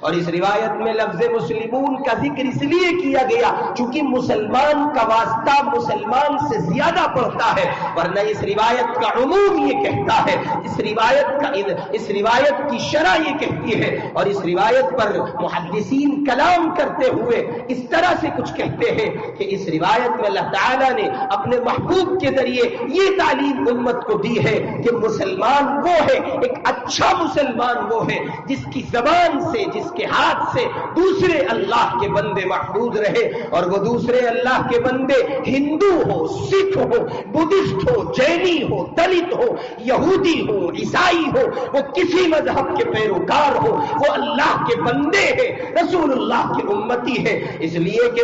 اور اس روایت میں لفظ مسلمون کا ذکر اس لیے کیا گیا چونکہ مسلمان کا واسطہ مسلمان سے زیادہ پڑتا ہے، ورنہ اس روایت کا عموم یہ کہتا ہے، اس روایت کی شرح یہ کہتی ہے، اور اس روایت پر محدثین کلام کرتے ہوئے اس طرح سے کچھ کہتے ہیں کہ اس روایت میں اللہ تعالیٰ نے اپنے محبوب کے ذریعے یہ تعلیم امت کو دی ہے کہ مسلمان وہ ہے، ایک اچھا مسلمان وہ ہے جس کی زبان سے، جس کے ہاتھ سے دوسرے اللہ کے بندے محفوظ رہے، اور وہ دوسرے اللہ کے بندے ہندو ہو، سکھ ہو، بدھسٹ ہو، جینی ہو، دلت ہو، یہودی ہو، عیسائی ہو، وہ کسی مذہب کے پیروکار ہو، وہ اللہ کے بندے ہیں، رسول اللہ کی امتی ہے۔ اس لیے کہ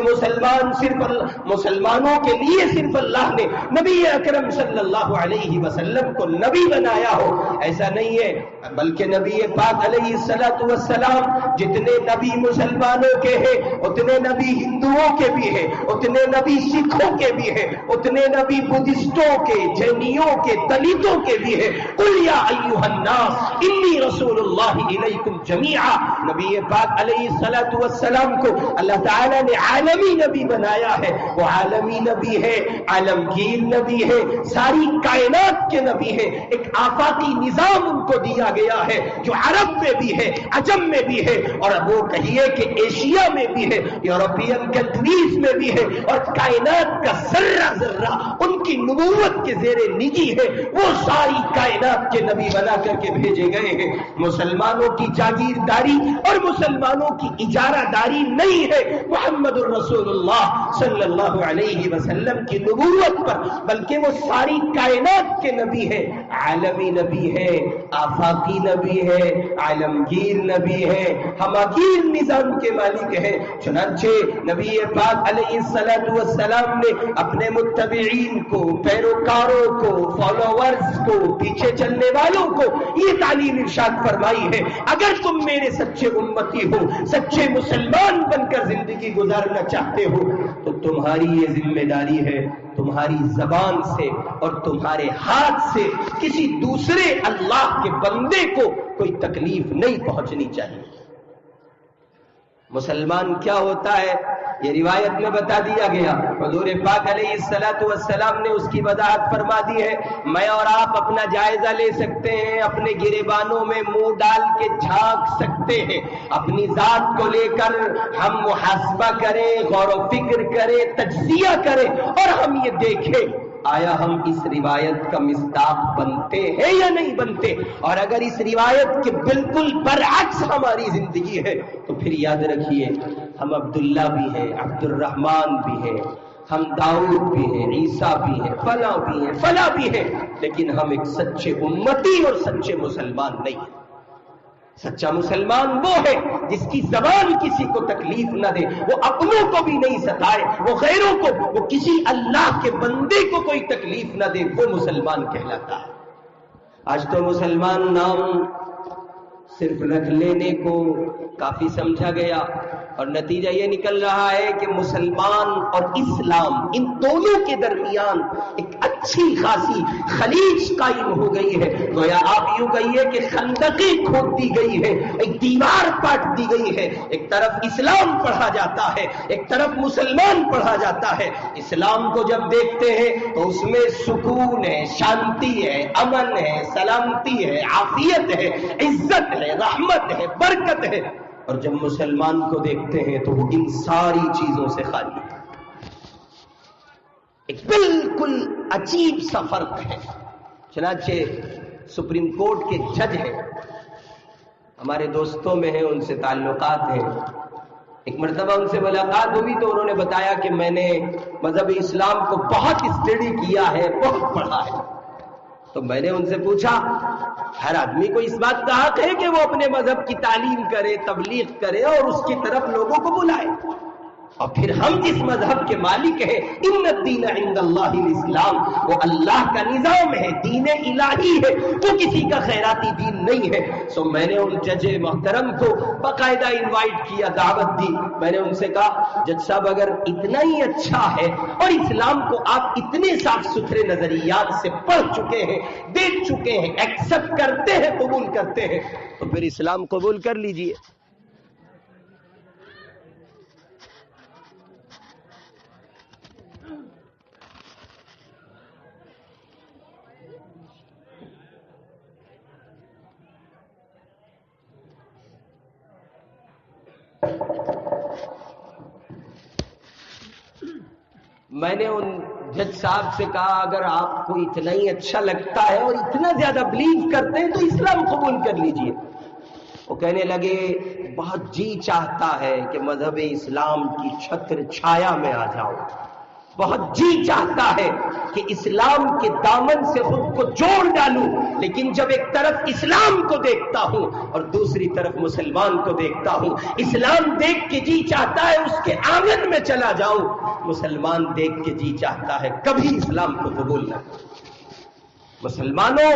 مسلمانوں کے لیے صرف اللہ نے نبی اکرم صلی اللہ علیہ وسلم کو نبی بنایا ہو ایسا نہیں ہے، بلکہ نبی پاک علیہ السلام جتنے نبی مسلمانوں کے ہیں اتنے نبی ہندوؤں کے بھی ہیں، اتنے نبی سکھوں کے بھی ہیں، اتنے نبی بدھسٹوں کے، جینیوں کے، دلتوں کے بھی ہیں۔ قل یا ایھا الناس انی رسول اللہ الیکم جمیعا، نبی پاک علیہ السلام کو اللہ تعالیٰ نے عالمی نبی بنایا ہے، وہ عالمی نبی ہے، عالمگیر نبی ہے، ساری کائنات کے نبی ہے، ایک آفاقی نظام ان کو دیا گیا ہے جو عرب میں بھی ہے، عجم میں بھی ہے، اور وہ کہیے کہ ایشیا میں بھی ہے، یورپین کنٹریز میں بھی ہے، اور کائنات کا ذرہ ذرہ ان کی نبوت کے زیر نگی ہے، وہ ساری کائنات کے نبی بنا کر کے بھیجے گئے ہیں۔ مسلمانوں کی جاگیرداری اور مسلمانوں کی اجارہ داری نہیں ہے محمد الرسول اللہ صلی اللہ علیہ وسلم کی نبوت پر، بلکہ وہ ساری کائنات کے نبی ہے، عالمی نبی ہے، آفاقی نبی ہے، عالمگیر نبی ہے، ہماگیر نظام کے مالک ہے۔ چنانچہ نبی پاک علیہ السلام نے اپنے متبعین کو، پیروکاروں کو، فالوورز کو، پیچھے چلنے والوں کو یہ تعلیم ارشاد فرمائی ہے، اگر تم میرے سچے امتی ہو، سچے مسلمان بن کر زندگی گزارنا چاہتے ہو تو تمہاری یہ ذمہ داری ہے، تمہاری زبان سے اور تمہارے ہاتھ سے کسی دوسرے اللہ کے بندے کو کوئی تکلیف نہیں پہنچنی چاہیے۔ مسلمان کیا ہوتا ہے یہ روایت میں بتا دیا گیا، حضور پاک علیہ السلام نے اس کی وضاحت فرما دی ہے۔ میں اور آپ اپنا جائزہ لے سکتے ہیں، اپنے گریبانوں میں منہ ڈال کے جھانک سکتے ہیں، اپنی ذات کو لے کر ہم محاسبہ کریں، غور و فکر کریں، تجزیہ کریں، اور ہم یہ دیکھیں آیا ہم اس روایت کا مصداق بنتے ہیں یا نہیں بنتے، اور اگر اس روایت کے بالکل برعکس ہماری زندگی ہے تو پھر یاد رکھیے ہم عبداللہ بھی ہیں، عبد الرحمن بھی ہیں، ہم داؤد بھی ہیں، عیسیٰ بھی ہیں، فلاں بھی ہیں، فلاں بھی ہیں، لیکن ہم ایک سچے امتی اور سچے مسلمان نہیں ہیں۔ سچا مسلمان وہ ہے جس کی زبان کسی کو تکلیف نہ دے، وہ اپنوں کو بھی نہیں ستائے، وہ غیروں کو، وہ کسی اللہ کے بندے کو کوئی تکلیف نہ دے، وہ مسلمان کہلاتا ہے۔ آج تو مسلمان نام صرف رکھ لینے کو کافی سمجھا گیا، اور نتیجہ یہ نکل رہا ہے کہ مسلمان اور اسلام ان دونوں کے درمیان ایک اچھی خاصی خلیج قائم ہو گئی ہے، گویا آپ یوں کہیے کہ خندقیں کھود دی گئی ہے، ایک دیوار پاٹ دی گئی ہے، ایک طرف اسلام پڑھا جاتا ہے، ایک طرف مسلمان پڑھا جاتا ہے۔ اسلام کو جب دیکھتے ہیں تو اس میں سکون ہے، شانتی ہے، امن ہے، سلامتی ہے، عافیت ہے، عزت ہے، رحمت ہے، برکت ہے، اور جب مسلمان کو دیکھتے ہیں تو وہ ان ساری چیزوں سے خالی ہے۔ ایک بالکل عجیب سا فرق ہے۔ چنانچہ سپریم کورٹ کے جج ہیں، ہمارے دوستوں میں ہیں، ان سے تعلقات ہیں، ایک مرتبہ ان سے ملاقات ہوئی تو انہوں نے بتایا کہ میں نے مذہب اسلام کو بہت اسٹڈی کیا ہے، بہت پڑھا ہے۔ تو میں نے ان سے پوچھا ہر آدمی کو اس بات کا حق ہے کہ وہ اپنے مذہب کی تعلیم کرے، تبلیغ کرے اور اس کی طرف لوگوں کو بلائے، اور پھر ہم جس مذہب کے مالک ہیں، ان الدین عند اللہ الاسلام، وہ اللہ کا نظام ہے، دین الہی ہے، وہ کسی کا خیراتی دین نہیں ہے۔ سو میں نے ان جج محترم کو باقاعدہ انوائٹ کیا، دعوت دی۔ میں نے ان سے کہا جج صاحب اگر اتنا ہی اچھا ہے اور اسلام کو آپ اتنے صاف ستھرے نظریات سے پڑھ چکے ہیں، دیکھ چکے ہیں، ایکسپٹ کرتے ہیں، قبول کرتے ہیں، تو پھر اسلام قبول کر لیجئے۔ میں نے ان جج صاحب سے کہا اگر آپ کو اتنا ہی اچھا لگتا ہے اور اتنا زیادہ بلیو کرتے ہیں تو اسلام قبول کر لیجئے۔ وہ کہنے لگے بہت جی چاہتا ہے کہ مذہب اسلام کی چھتر چھایا میں آ جاؤں، بہت جی چاہتا ہے کہ اسلام کے دامن سے خود کو جوڑ ڈالوں، لیکن جب ایک طرف اسلام کو دیکھتا ہوں اور دوسری طرف مسلمان کو دیکھتا ہوں، اسلام دیکھ کے جی چاہتا ہے اس کے آنگن میں چلا جاؤں، مسلمان دیکھ کے جی چاہتا ہے کبھی اسلام کو قبول نہ کروں۔ مسلمانوں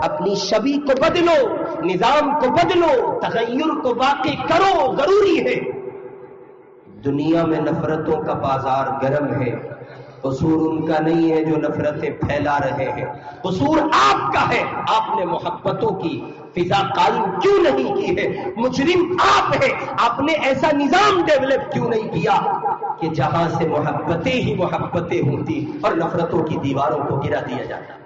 اپنی شبیہ کو بدلو، نظام کو بدلو، تغیر کو واقع کرو، ضروری ہے۔ دنیا میں نفرتوں کا بازار گرم ہے، قصور ان کا نہیں ہے جو نفرتیں پھیلا رہے ہیں، قصور آپ کا ہے، آپ نے محبتوں کی فضا قائم کیوں نہیں کی ہے؟ مجرم آپ ہیں، آپ نے ایسا نظام ڈیولپ کیوں نہیں کیا کہ جہاں سے محبتیں ہی محبتیں ہوتی اور نفرتوں کی دیواروں کو گرا دیا جاتا۔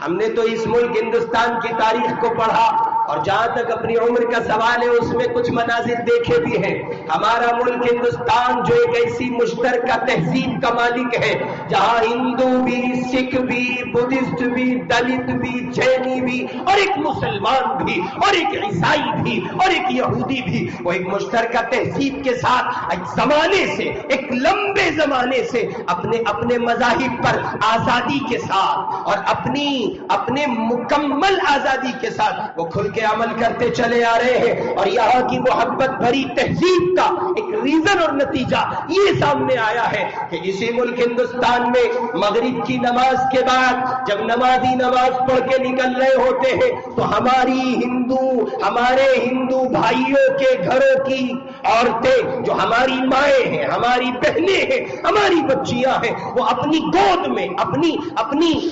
ہم نے تو اس ملک ہندوستان کی تاریخ کو پڑھا اور جہاں تک اپنی عمر کا سوال ہے اس میں کچھ مناظر دیکھے بھی ہیں۔ ہمارا ملک ہندوستان جو ایک ایسی مشترکہ تہذیب کا مالک ہے جہاں ہندو بھی، سکھ بھی، بدھسٹ بھی، دلت بھی، جینی بھی اور ایک مسلمان بھی اور ایک عیسائی بھی اور ایک یہودی بھی، وہ ایک مشترکہ تہذیب کے ساتھ ایک زمانے سے، ایک لمبے زمانے سے اپنے مذاہب پر آزادی کے ساتھ اور اپنے مکمل آزادی کے ساتھ وہ کھل کے عمل کرتے چلے آ رہے ہیں، اور یہاں کی محبت بھری تہذیب کا ایک ریزن اور نتیجہ یہ سامنے آیا ہے کہ اسی ملک ہندوستان میں مغرب کی نماز کے بعد جب نمازی نماز پڑھ کے نکل رہے ہوتے ہیں تو ہمارے ہندو بھائیوں کے گھروں کی عورتیں جو ہماری مائیں ہیں، ہماری بہنیں ہیں، ہماری بچیاں ہیں، وہ اپنی گود میں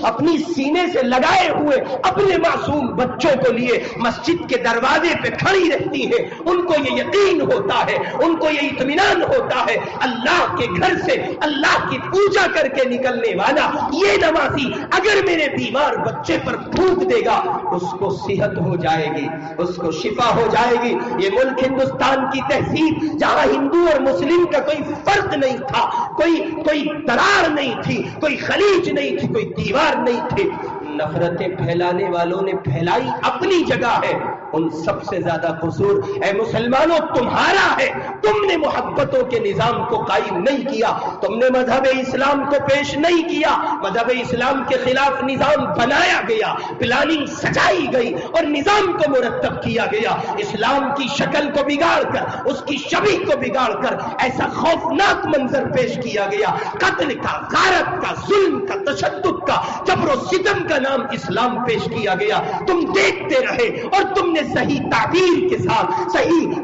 اپنی سینے سے لگائے ہوئے اپنے معصوم بچوں کو لیے مسجد کے دروازے پہ کھڑی رہتی ہیں۔ ان کو یہ یقین ہوتا ہے، ان کو یہ اطمینان ہوتا ہے اللہ کے گھر سے اللہ کی پوجا کر کے نکلنے والا یہ نمازی اگر میرے بیمار بچے پر پھونک دے گا اس کو صحت ہو جائے گی، اس کو شفا ہو جائے گی۔ یہ ملک ہندوستان کی تہذیب جہاں ہندو اور مسلم کا کوئی فرق نہیں تھا، کوئی درار نہیں تھی، کوئی خلیج نہیں تھی، کوئی دیوار نہیں تھی، نفرتیں پھیلانے والوں نے پھیلائی اپنی جگہ ہے، ان سب سے زیادہ قصور اے مسلمانوں تمہارا ہے۔ تم نے محبتوں کے نظام کو قائم نہیں کیا، تم نے مذہب اسلام کو پیش نہیں کیا، مذہب اسلام کے خلاف نظام بنایا گیا، پلاننگ سجائی گئی اور نظام کو مرتب کیا گیا، اسلام کی شکل کو بگاڑ کر، اس کی شبیہ کو بگاڑ کر ایسا خوفناک منظر پیش کیا گیا، قتل کا، غارت کا، ظلم کا، تشدد کا، جبر و ستم کا نام اسلام پیش کیا گیا۔ تم دیکھتے رہے اور تم نے صحیح تعبیر کے ساتھ،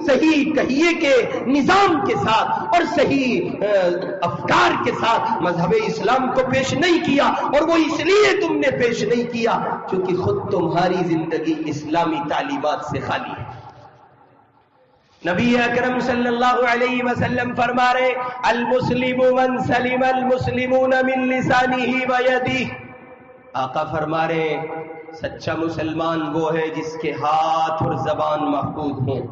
صحیح کہیے کہ نظام کے ساتھ اور صحیح افکار کے ساتھ مذہب اسلام کو پیش نہیں کیا، اور وہ اس لیے تم نے پیش نہیں کیا کیونکہ خود تمہاری زندگی اسلامی تعلیمات سے خالی ہے۔ نبی اکرم صلی اللہ علیہ وسلم فرما رہے المسلم من سلم المسلمون من لسانہ ویدہ، آقا فرما رہے سچا مسلمان وہ ہے جس کے ہاتھ اور زبان محفوظ ہوں،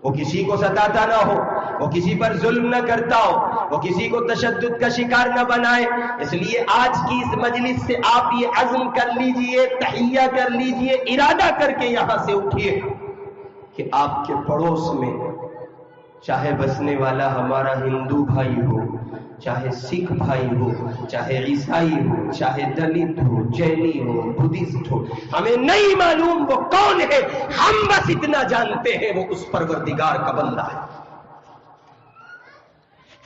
وہ کسی کو ستاتا نہ ہو، وہ کسی پر ظلم نہ کرتا ہو، وہ کسی کو تشدد کا شکار نہ بنائے۔ اس لیے آج کی اس مجلس سے آپ یہ عزم کر لیجئے، تحیہ کر لیجئے، ارادہ کر کے یہاں سے اٹھیے کہ آپ کے پڑوس میں چاہے بسنے والا ہمارا ہندو بھائی ہو، چاہے سکھ بھائی ہو، چاہے عیسائی ہو، چاہے دلت ہو، جینی ہو، بدھسٹ ہو، ہمیں نہیں معلوم وہ کون ہے، ہم بس اتنا جانتے ہیں وہ اس پروردگار کا بندہ ہے۔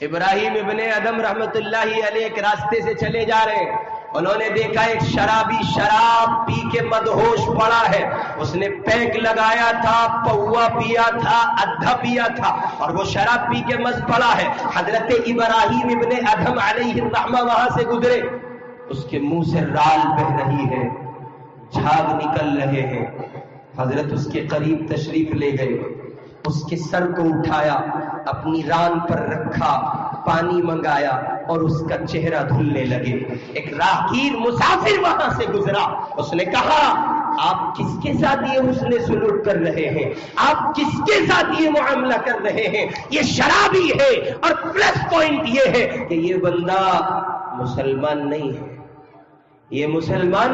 ابراہیم ابن ادم رحمت اللہ علیہ ایک راستے سے چلے جا رہے ہیں، انہوں نے دیکھا ایک شرابی شراب پی کے مدہوش پڑا ہے، اس نے پیک لگایا تھا، پوا پیا تھا، ادھا پیا تھا اور وہ شراب پی کے مست پڑا ہے۔ حضرت ابراہیم ابن ادم علیہ الرحمہ وہاں سے گزرے، اس کے منہ سے رال بہ رہی ہے، جھاگ نکل رہے ہیں، حضرت اس کے قریب تشریف لے گئے، اس کے سر کو اٹھایا، اپنی ران پر رکھا، پانی منگایا اور اس کا چہرہ دھلنے لگے۔ ایک راہگیر مسافر وہاں سے گزرا، اس نے کہا آپ کس کے ساتھ یہ حسن سلوک کر رہے ہیں، آپ کس کے ساتھ یہ معاملہ کر رہے ہیں؟ یہ شرابی ہے اور پلس پوائنٹ یہ ہے کہ یہ بندہ مسلمان نہیں ہے، یہ مسلمان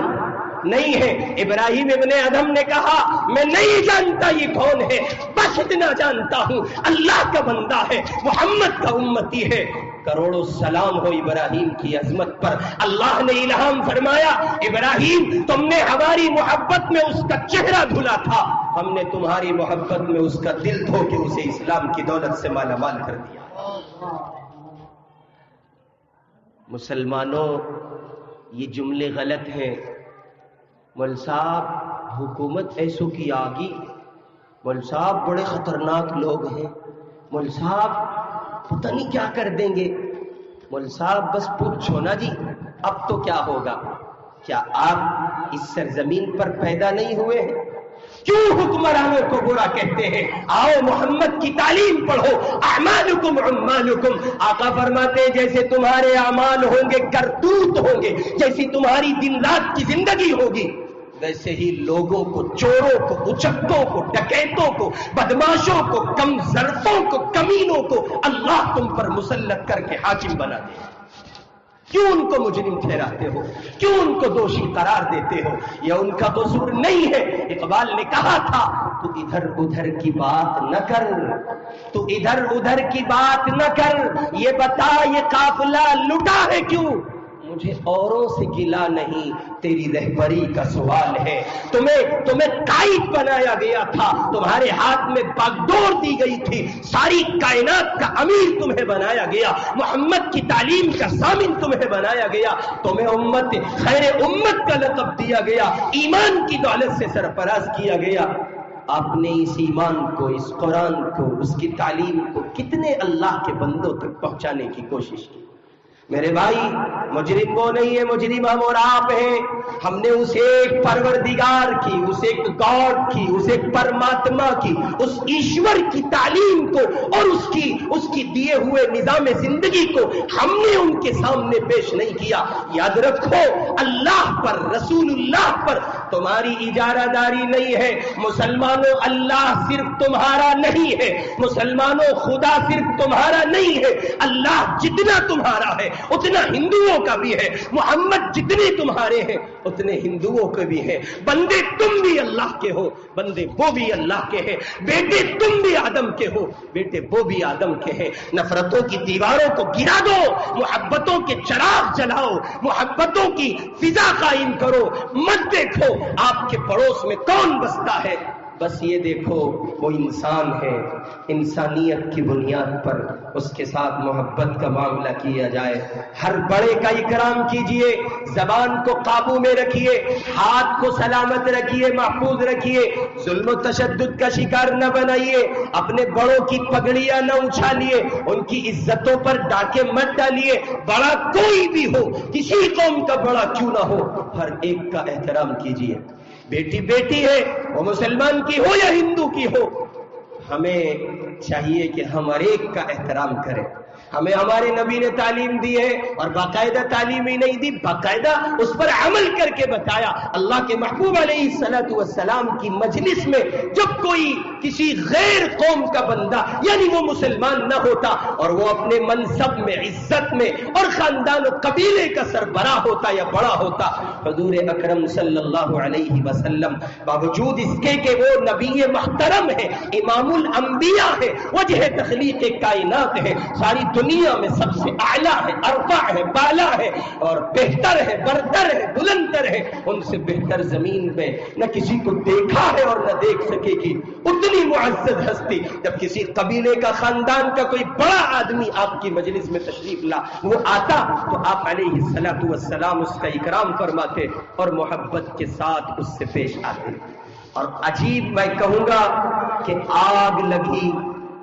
نہیں ہے۔ ابراہیم ابن ادم نے کہا میں نہیں جانتا یہ کون ہے، بس اتنا جانتا ہوں اللہ کا بندہ ہے، محمد کا امتی ہے۔ کروڑوں سلام ہو ابراہیم کی عظمت پر۔ اللہ نے الہام فرمایا ابراہیم تم نے ہماری محبت میں اس کا چہرہ دھلا تھا، ہم نے تمہاری محبت میں اس کا دل دھو کے اسے اسلام کی دولت سے مالا مال کر دیا۔ مسلمانوں یہ جملے غلط ہیں۔ مول صاحب حکومت ایسو کی آگی، مول صاحب بڑے خطرناک لوگ ہیں، مول صاحب پتہ نہیں کیا کر دیں گے، مول صاحب بس پوچھو نا جی اب تو کیا ہوگا۔ کیا آپ اس سرزمین پر پیدا نہیں ہوئے ہیں؟ کیوں حکمرانوں کو برا کہتے ہیں؟ آؤ محمد کی تعلیم پڑھو، اعمالکم عمالکم۔ آقا فرماتے ہیں جیسے تمہارے اعمال ہوں گے کرتوت ہوں گے، جیسی تمہاری دن رات کی زندگی ہوگی، ویسے ہی لوگوں کو، چوروں کو، اچکوں کو، ڈکیتوں کو، بدماشوں کو، کم ظرفوں کو، کمینوں کو اللہ تم پر مسلط کر کے حاکم بنا دے۔ کیوں ان کو مجرم ٹھہراتے ہو؟ کیوں ان کو دوشی قرار دیتے ہو؟ یہ ان کا قصور نہیں ہے۔ اقبال نے کہا تھا تو ادھر ادھر کی بات نہ کر، تو ادھر ادھر کی بات نہ کر، یہ بتا یہ قافلہ لٹا ہے کیوں؟ مجھے اوروں سے گلا نہیں، تیری رہبری کا سوال ہے۔ تمہیں قائد بنایا گیا تھا، تمہارے ہاتھ میں باگڈور دی گئی تھی، ساری کائنات کا امیر تمہیں بنایا گیا، محمد کی تعلیم کا ضامن تمہیں بنایا گیا، تمہیں امت خیر امت کا لقب دیا گیا، ایمان کی دولت سے سرفراز کیا گیا۔ آپ نے اس ایمان کو، اس قرآن کو، اس کی تعلیم کو کتنے اللہ کے بندوں تک پہنچانے کی کوشش کی؟ میرے بھائی مجرم وہ نہیں ہے، مجرم ہم اور آپ ہیں۔ ہم نے اس ایک پروردگار کی، اس ایک گاڈ کی، اس ایک پرماتما کی، اس ایشور کی تعلیم کو اور اس کی دیے ہوئے نظام زندگی کو ہم نے ان کے سامنے پیش نہیں کیا۔ یاد رکھو اللہ پر، رسول اللہ پر تمہاری اجارہ داری نہیں ہے۔ مسلمانوں اللہ صرف تمہارا نہیں ہے، مسلمانوں خدا صرف تمہارا نہیں ہے، اللہ جتنا تمہارا ہے اتنا ہندوؤں کا بھی ہے، محمد جتنے تمہارے ہیں اتنے ہندوؤں کے بھی ہیں۔ بندے تم بھی اللہ کے ہو، بندے وہ بھی اللہ کے ہیں، بیٹے تم بھی آدم کے ہو، بیٹے وہ بھی آدم کے ہیں۔ نفرتوں کی دیواروں کو گرا دو، محبتوں کے چراغ جلاؤ، محبتوں کی فضا قائم کرو۔ مت دیکھو آپ کے پڑوس میں کون بستا ہے، بس یہ دیکھو وہ انسان ہے، انسانیت کی بنیاد پر اس کے ساتھ محبت کا معاملہ کیا جائے۔ ہر بڑے کا اکرام کیجئے، زبان کو قابو میں رکھیے، ہاتھ کو سلامت رکھیے، محفوظ رکھیے، ظلم و تشدد کا شکار نہ بنائیے، اپنے بڑوں کی پگڑیاں نہ اچھالیے، ان کی عزتوں پر ڈاکے مت ڈالیے۔ بڑا کوئی بھی ہو، کسی قوم کا بڑا کیوں نہ ہو، ہر ایک کا احترام کیجئے۔ بیٹی بیٹی ہے، وہ مسلمان کی ہو یا ہندو کی ہو، ہمیں چاہیے کہ ہم ہر ایک کا احترام کریں۔ ہمیں ہمارے نبی نے تعلیم دی ہے، اور باقاعدہ تعلیم ہی نہیں دی، باقاعدہ اس پر عمل کر کے بتایا۔ اللہ کے محبوب علیہ الصلوۃ والسلام کی مجلس میں جب کوئی کسی غیر قوم کا بندہ یعنی وہ مسلمان نہ ہوتا اور وہ اپنے منصب میں، عزت میں اور خاندان و قبیلے کا سربراہ ہوتا یا بڑا ہوتا، حضور اکرم صلی اللہ علیہ وسلم باوجود اس کے کہ وہ نبی محترم ہے، امام الانبیاء ہے، وجہ تخلیق کائنات ہے، ساری دنیا میں سب سے اعلیٰ ہے، ارفع ہے، بالا ہے اور بہتر ہے، برتر ہے، بلندر ہے، ان سے بہتر زمین میں نہ کسی کو دیکھا ہے اور نہ دیکھ سکے گی۔ اتنی معزز ہستی، جب کسی قبیلے کا، خاندان کا کوئی بڑا آدمی آپ کی مجلس میں تشریف لا، وہ آتا تو آپ علیہ الصلوۃ والسلام اس کا اکرام فرماتے اور محبت کے ساتھ اس سے پیش آتے۔ اور عجیب میں کہوں گا کہ آگ لگی،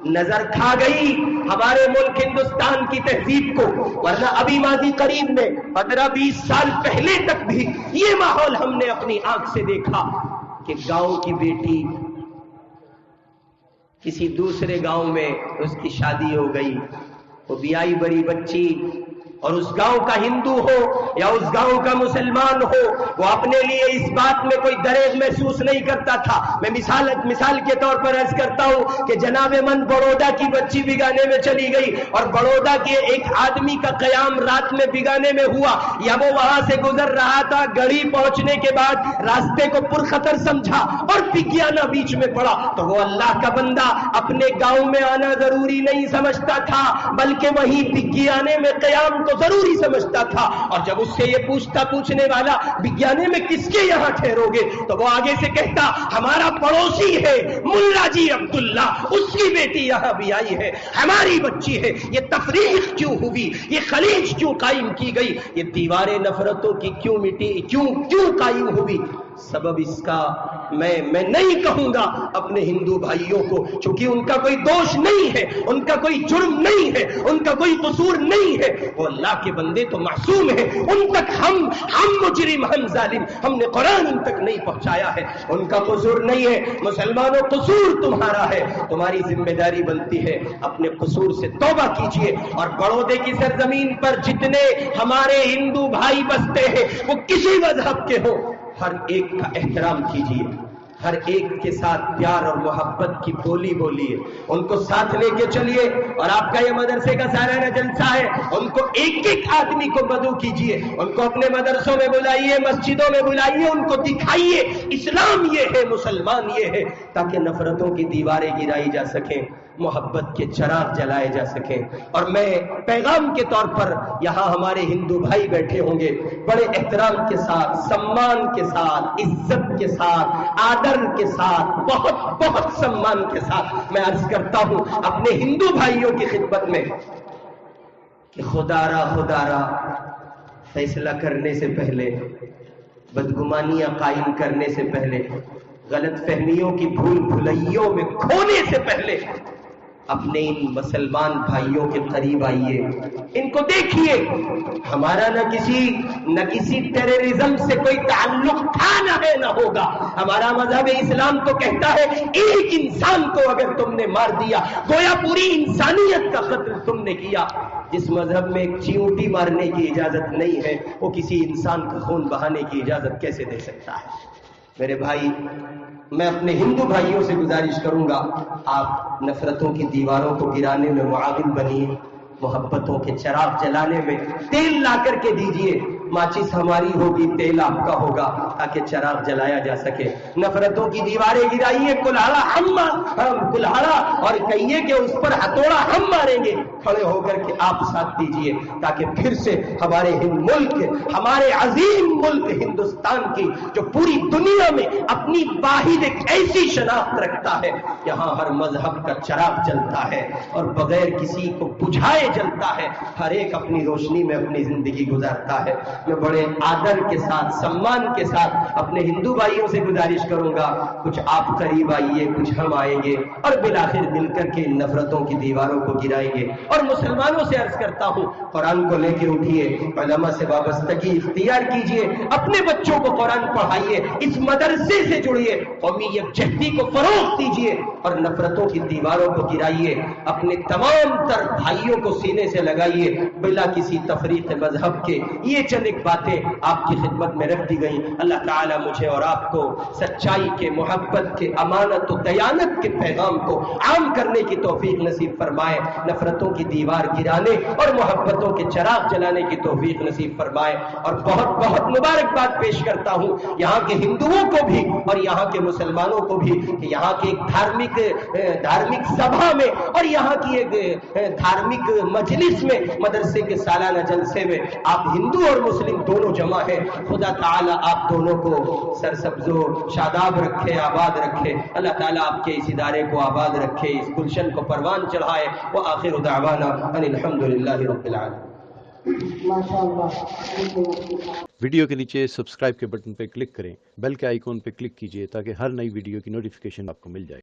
نظر کھا گئی ہمارے ملک ہندوستان کی تہذیب کو، ورنہ ابھی ماضی قریب میں 15-20 سال پہلے تک بھی یہ ماحول ہم نے اپنی آنکھ سے دیکھا کہ گاؤں کی بیٹی کسی دوسرے گاؤں میں اس کی شادی ہو گئی، وہ بیائی بڑی بچی اور اس گاؤں کا ہندو ہو یا اس گاؤں کا مسلمان ہو، وہ اپنے لیے اس بات میں کوئی دریغ محسوس نہیں کرتا تھا۔ میں مثال کے طور پر عرض کرتا ہوں کہ جناب من بڑودا کی بچی بگانے میں چلی گئی اور بڑودا کے ایک آدمی کا قیام رات میں بگانے میں ہوا، یا وہ وہاں سے گزر رہا تھا، گڑھی پہنچنے کے بعد راستے کو پرخطر سمجھا اور بگیانہ بیچ میں پڑا، تو وہ اللہ کا بندہ اپنے گاؤں میں آنا ضروری نہیں سمجھتا تھا، بلکہ وہیں بگیانے میں قیام کو ضروری سمجھتا تھا۔ اور جب اس سے یہ پوچھنے والا بگیانے میں کس کے یہاں ٹھہرو گے، تو وہ آگے سے کہتا ہمارا پڑوسی ہے ملا جی عبداللہ، اس کی بیٹی یہاں بھی آئی ہے، ہماری بچی ہے۔ یہ تفریق کیوں ہوئی، یہ خلیج کیوں قائم کی گئی، یہ دیواریں نفرتوں کی کیوں مٹی، کیوں قائم ہوئی؟ سبب اس کا میں نہیں کہوں گا اپنے ہندو بھائیوں کو، چونکہ ان کا کوئی دوش نہیں ہے، ان کا کوئی جرم نہیں ہے، ان کا کوئی قصور نہیں ہے، وہ اللہ کے بندے تو معصوم ہیں، ان تک ہم مجرم، ہم ظالم، ہم نے قرآن ان تک نہیں پہنچایا ہے، ان کا قصور نہیں ہے۔ مسلمانوں قصور تمہارا ہے، تمہاری ذمہ داری بنتی ہے اپنے قصور سے توبہ کیجئے، اور بڑودے کی سرزمین پر جتنے ہمارے ہندو بھائی بستے ہیں وہ کسی مذہب کے ہوں، ہر ایک کا احترام کیجئے، ہر ایک کے ساتھ پیار اور محبت کی بولی بولیے، ان کو ساتھ لے کے چلیے۔ اور آپ کا یہ مدرسے کا سالانہ جلسہ ہے، ان کو ایک ایک آدمی کو مدعو کیجئے، ان کو اپنے مدرسوں میں بلائیے، مسجدوں میں بلائیے، ان کو دکھائیے اسلام یہ ہے، مسلمان یہ ہے، تاکہ نفرتوں کی دیواریں گرائی جا سکیں، محبت کے چراغ جلائے جا سکیں۔ اور میں پیغام کے طور پر یہاں ہمارے ہندو بھائی بیٹھے ہوں گے، بڑے احترام کے ساتھ، سمان کے ساتھ، عزت کے ساتھ، آدر کے ساتھ، بہت بہت سمان کے ساتھ میں عرض کرتا ہوں اپنے ہندو بھائیوں کی خدمت میں کہ خدا را فیصلہ کرنے سے پہلے، بدگمانیاں قائم کرنے سے پہلے، غلط فہمیوں کی بھول بھلائیوں میں کھونے سے پہلے اپنے ان مسلمان بھائیوں کے قریب آئیے، ان کو دیکھیے۔ ہمارا نہ کسی ٹیررزم سے کوئی تعلق تھا، نہ ہے، نہ ہوگا۔ ہمارا مذہب اسلام تو کہتا ہے ایک انسان کو اگر تم نے مار دیا گویا پوری انسانیت کا قتل تم نے کیا۔ جس مذہب میں ایک چیونٹی مارنے کی اجازت نہیں ہے، وہ کسی انسان کا خون بہانے کی اجازت کیسے دے سکتا ہے؟ میرے بھائی، میں اپنے ہندو بھائیوں سے گزارش کروں گا، آپ نفرتوں کی دیواروں کو گرانے میں معاون بنیے، محبتوں کے چراغ جلانے میں تیل لا کر کے دیجئے، ماچس ہماری ہوگی، تیل آپ کا ہوگا، تاکہ چراغ جلایا جا سکے۔ نفرتوں کی دیواریں گرائیے، کلہاڑا اور کہیے کہ اس پر ہتھوڑا ہم ماریں گے، کھڑے ہو کر کے آپ ساتھ دیجئے، تاکہ پھر سے ہمارے ہمارے عظیم ملک ہندوستان کی، جو پوری دنیا میں اپنی واحد ایک ایسی شناخت رکھتا ہے، یہاں ہر مذہب کا چراغ جلتا ہے اور بغیر کسی کو بجھائے جلتا ہے، ہر ایک اپنی روشنی میں اپنی زندگی گزارتا ہے۔ میں بڑے آدر کے ساتھ، سمان کے ساتھ اپنے ہندو بھائیوں سے گزارش کروں گا، کچھ آپ قریب آئیے، کچھ ہم آئیں گے، اور بالآخر مل کر کے ان نفرتوں کی دیواروں کو گرائیں گے۔ اور مسلمانوں سے عرض کرتا ہوں، قرآن کو لے کے اٹھیے، علماء سے وابستگی اختیار کیجئے، اپنے بچوں کو قرآن پڑھائیے، اس مدرسے سے جڑیے، قومی یکجہتی کو فروغ دیجئے اور نفرتوں کی دیواروں کو گرائیے، اپنے تمام تر بھائیوں کو سینے سے لگائیے بلا کسی تفریق مذہب کے۔ یہ چند ایک باتیں آپ کی خدمت میں رکھ دی گئیں۔ اللہ تعالیٰ مجھے اور آپ کو سچائی کے، محبت کے، امانت و دیانت کے پیغام کو عام کرنے کی توفیق نصیب فرمائے، نفرتوں کی دیوار گرانے اور محبتوں کے چراغ جلانے کی توفیق نصیب فرمائے۔ اور بہت بہت مبارکباد پیش کرتا ہوں یہاں کے ہندوؤں کو بھی اور یہاں کے مسلمانوں کو بھی کہ یہاں کی ایک دھارمک سبھا میں اور یہاں کی ایک دھارمک مجلس میں، مدرسے کے سالانہ جلسے میں آپ ہندو اور مسلم دونوں جمع ہیں۔ خدا تعالیٰ آپ دونوں کو سرسبز و شاداب رکھے، آباد رکھے۔ اللہ تعالیٰ آپ کے اس ادارے کو آباد رکھے، اس گلشن کو پروان چڑھائے۔ وآخر دعوانا ان الحمدللہ رب العالمین۔ ویڈیو کے نیچے سبسکرائب کے بٹن پہ کلک کریں، بیل کے آئیکن پہ کلک کیجئے تاکہ ہر نئی ویڈیو کی نوٹیفیکیشن آپ کو مل جائے۔